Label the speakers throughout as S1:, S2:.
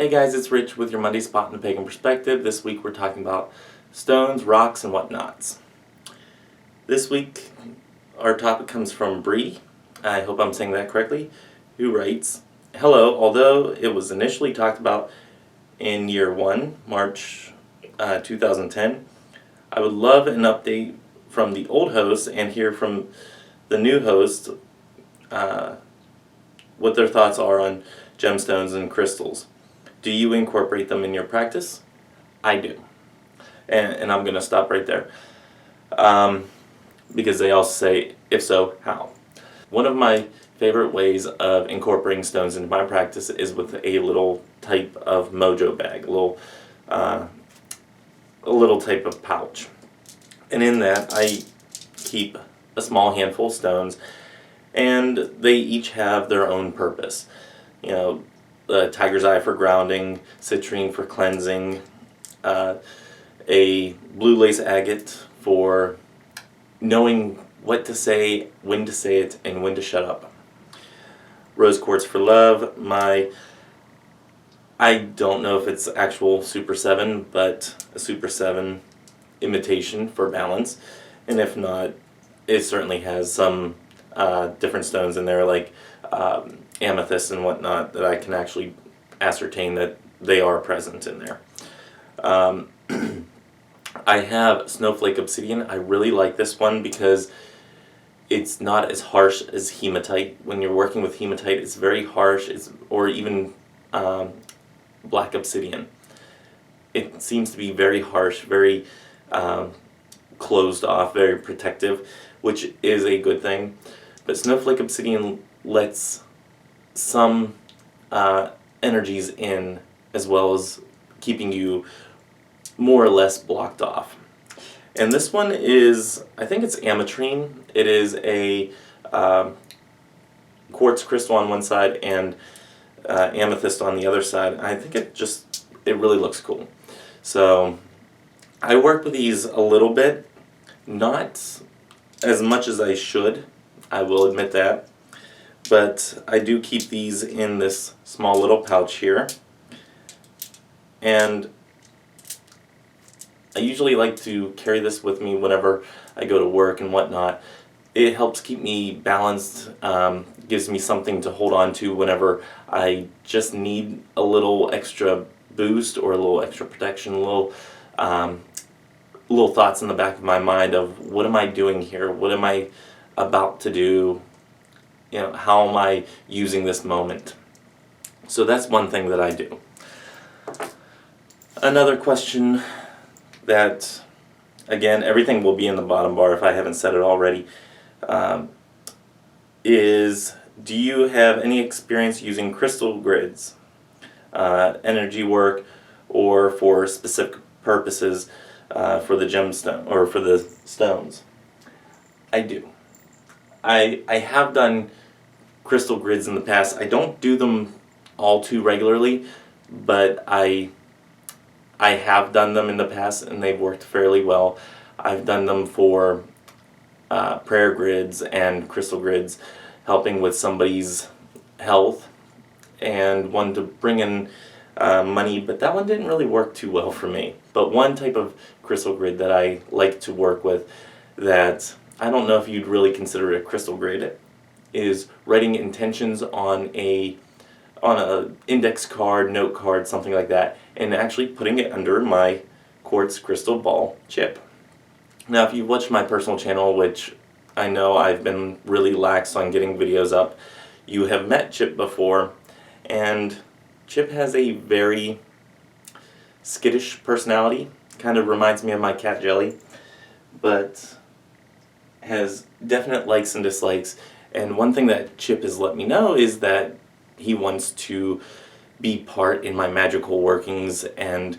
S1: Hey guys, it's Rich with your Monday Spot in the Pagan Perspective. This week we're talking about stones, rocks, and whatnots. This week our topic comes from Bree, I hope I'm saying that correctly, who writes, "Hello, although it was initially talked about in year 1, March 2010, I would love an update from the old host and hear from the new host what their thoughts are on gemstones and crystals. Do you incorporate them in your practice?" I do. And I'm going to stop right there. Because they also say, if so, how? One of my favorite ways of incorporating stones into my practice is with a little type of mojo bag, a little type of pouch. And in that I keep a small handful of stones, and they each have their own purpose. You know, tiger's eye for grounding, citrine for cleansing, a blue lace agate for knowing what to say, when to say it, and when to shut up. Rose quartz for love. I don't know if it's actual Super 7, but a Super 7 imitation for balance. And if not, it certainly has some different stones in there, like amethyst and whatnot, that I can actually ascertain that they are present in there. I have Snowflake Obsidian. I really like this one because it's not as harsh as hematite. When you're working with hematite, it's very harsh, or even black obsidian. It seems to be very harsh, very closed off, very protective, which is a good thing. But Snowflake Obsidian lets some energies in, as well as keeping you more or less blocked off. And this one is, I think it's ametrine. It is a quartz crystal on one side and amethyst on the other side. I think it really looks cool. So I work with these a little bit, not as much as I should, I will admit that. But I do keep these in this small little pouch here. And I usually like to carry this with me whenever I go to work and whatnot. It helps keep me balanced, gives me something to hold on to whenever I just need a little extra boost or a little extra protection, little thoughts in the back of my mind of, what am I doing here? What am I about to do? You know, how am I using this moment? So that's one thing that I do. Another question that, again, everything will be in the bottom bar if I haven't said it already, is, do you have any experience using crystal grids, energy work, or for specific purposes for the gemstone or for the stones? I do. I have done crystal grids in the past. I don't do them all too regularly, but I have done them in the past and they've worked fairly well. I've done them for prayer grids and crystal grids, helping with somebody's health, and one to bring in money, but that one didn't really work too well for me. But one type of crystal grid that I like to work with, that I don't know if you'd really consider it a crystal grid, is writing intentions on a index card, note card, something like that, and actually putting it under my quartz crystal ball chip. Now, if you've watched my personal channel, which I know I've been really lax on getting videos up, you have met Chip before, and Chip has a very skittish personality. Kind of reminds me of my cat Jelly, but has definite likes and dislikes. And one thing that Chip has let me know is that he wants to be part in my magical workings and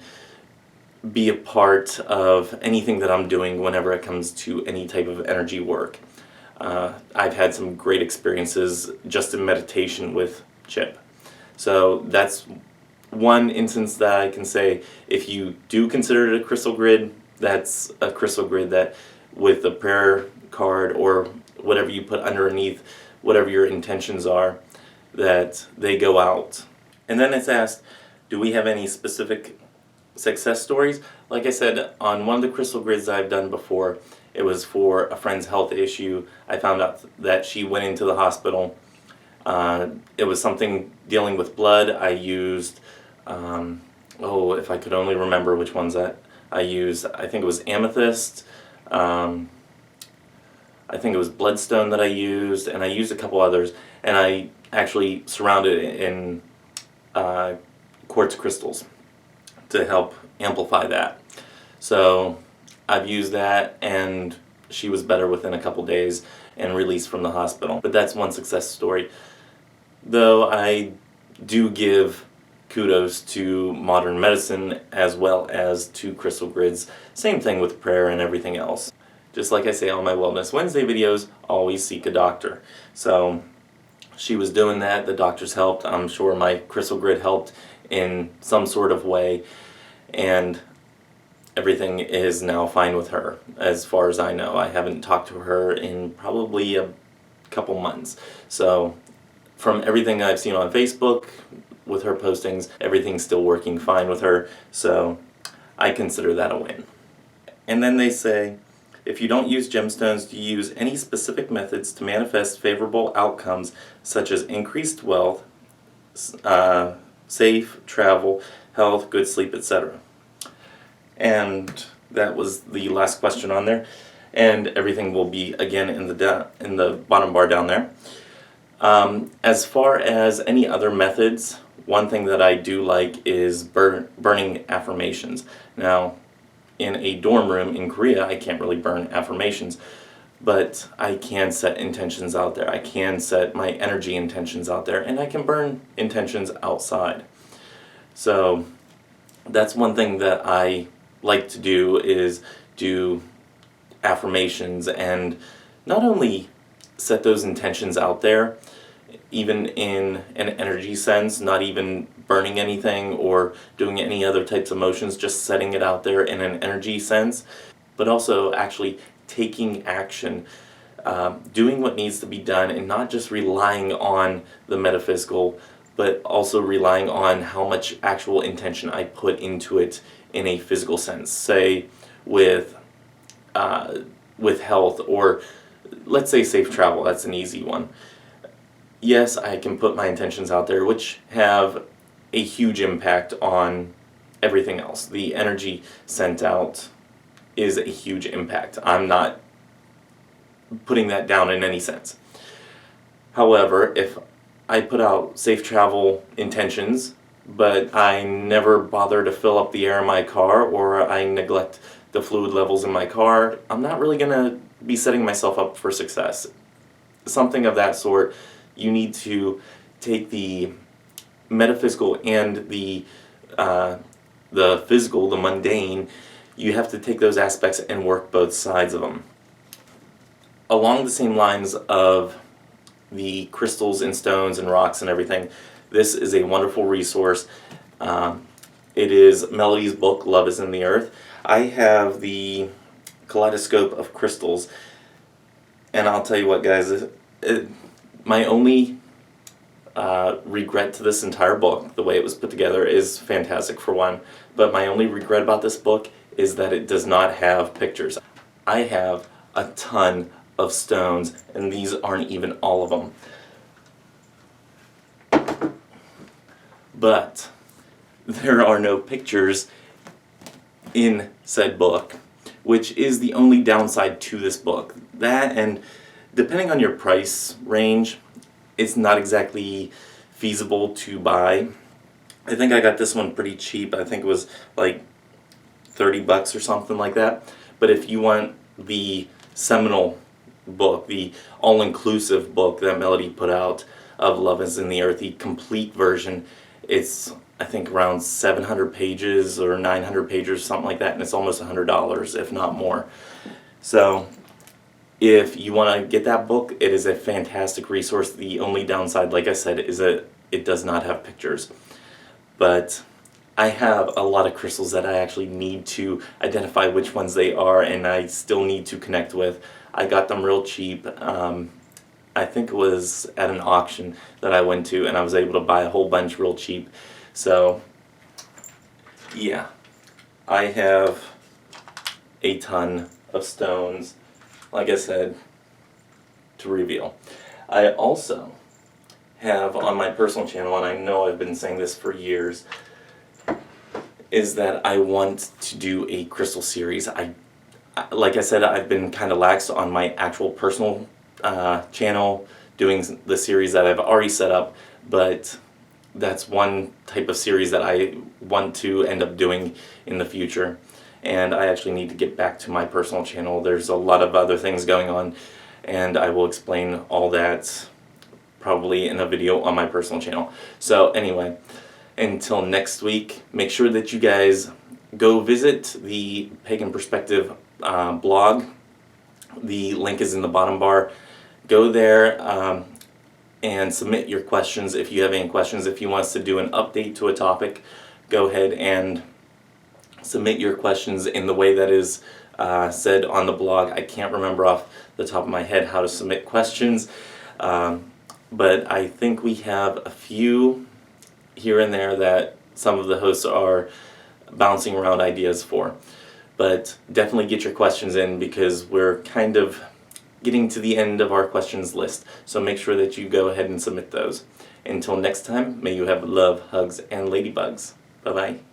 S1: be a part of anything that I'm doing whenever it comes to any type of energy work. I've had some great experiences just in meditation with Chip. So that's one instance that I can say, if you do consider it a crystal grid, that's a crystal grid that, with the prayer card or whatever you put underneath, whatever your intentions are, that they go out. And then it's asked, Do we have any specific success stories? Like I said, on one of the crystal grids I've done before, it was for a friend's health issue. I found out that she went into the hospital. It was something dealing with blood. I used, if I could only remember which ones that I used. I think it was Amethyst. I think it was Bloodstone that I used, and I used a couple others. And I actually surrounded it in quartz crystals to help amplify that. So I've used that, and she was better within a couple days and released from the hospital. But that's one success story. Though I do give kudos to modern medicine as well as to crystal grids. Same thing with prayer and everything else. Just like I say on my Wellness Wednesday videos, always seek a doctor. So she was doing that, the doctors helped. I'm sure my crystal grid helped in some sort of way, and everything is now fine with her as far as I know. I haven't talked to her in probably a couple months. So from everything I've seen on Facebook with her postings, everything's still working fine with her, so I consider that a win. And then they say, if you don't use gemstones, do you use any specific methods to manifest favorable outcomes such as increased wealth, safe travel, health, good sleep, etc.? And that was the last question on there, and everything will be again in the bottom bar down there. As far as any other methods, one thing that I do like is burning affirmations. Now, in a dorm room in Korea, I can't really burn affirmations, but I can set intentions out there. I can set my energy intentions out there, and I can burn intentions outside. So that's one thing that I like to do, is do affirmations and not only set those intentions out there, even in an energy sense, not even burning anything or doing any other types of motions, just setting it out there in an energy sense, but also actually taking action, doing what needs to be done, and not just relying on the metaphysical, but also relying on how much actual intention I put into it in a physical sense. Say with health, or let's say safe travel, that's an easy one. Yes, I can put my intentions out there, which have a huge impact on everything else. The energy sent out is a huge impact. I'm not putting that down in any sense. However, if I put out safe travel intentions, but I never bother to fill up the air in my car, or I neglect the fluid levels in my car, I'm not really going to be setting myself up for success. Something of that sort. You need to take the metaphysical and the physical, the mundane. You have to take those aspects and work both sides of them. Along the same lines of the crystals and stones and rocks and everything, this is a wonderful resource. It is Melody's book, Love is in the Earth. I have the Kaleidoscope of Crystals, and I'll tell you what, guys, my only regret to this entire book, the way it was put together, is fantastic for one, but my only regret about this book is that it does not have pictures. I have a ton of stones, and these aren't even all of them. But there are no pictures in said book, which is the only downside to this book. That, and depending on your price range, it's not exactly feasible to buy. I think I got this one pretty cheap. I think it was like $30 or something like that. But if you want the seminal book, the all-inclusive book that Melody put out of Love is in the Earth, the complete version, it's I think around 700 pages or 900 pages, something like that, and it's almost $100, if not more. So if you want to get that book, it is a fantastic resource. The only downside, like I said, is that it does not have pictures. But I have a lot of crystals that I actually need to identify which ones they are, and I still need to connect with. I got them real cheap. I think it was at an auction that I went to, and I was able to buy a whole bunch real cheap. So Yeah, I have a ton of stones, like I said, to reveal. I also have on my personal channel, and I know I've been saying this for years, is that I want to do a crystal series. Like I said, I've been kind of lax on my actual personal channel, doing the series that I've already set up, but that's one type of series that I want to end up doing in the future. And I actually need to get back to my personal channel. There's a lot of other things going on, and I will explain all that probably in a video on my personal channel. So anyway, until next week, make sure that you guys go visit the Pagan Perspective blog. The link is in the bottom bar. Go there and submit your questions if you have any questions. If you want us to do an update to a topic, go ahead and submit your questions in the way that is said on the blog. I can't remember off the top of my head how to submit questions, but I think we have a few here and there that some of the hosts are bouncing around ideas for. But definitely get your questions in, because we're kind of getting to the end of our questions list. So make sure that you go ahead and submit those. Until next time, may you have love, hugs, and ladybugs. Bye-bye.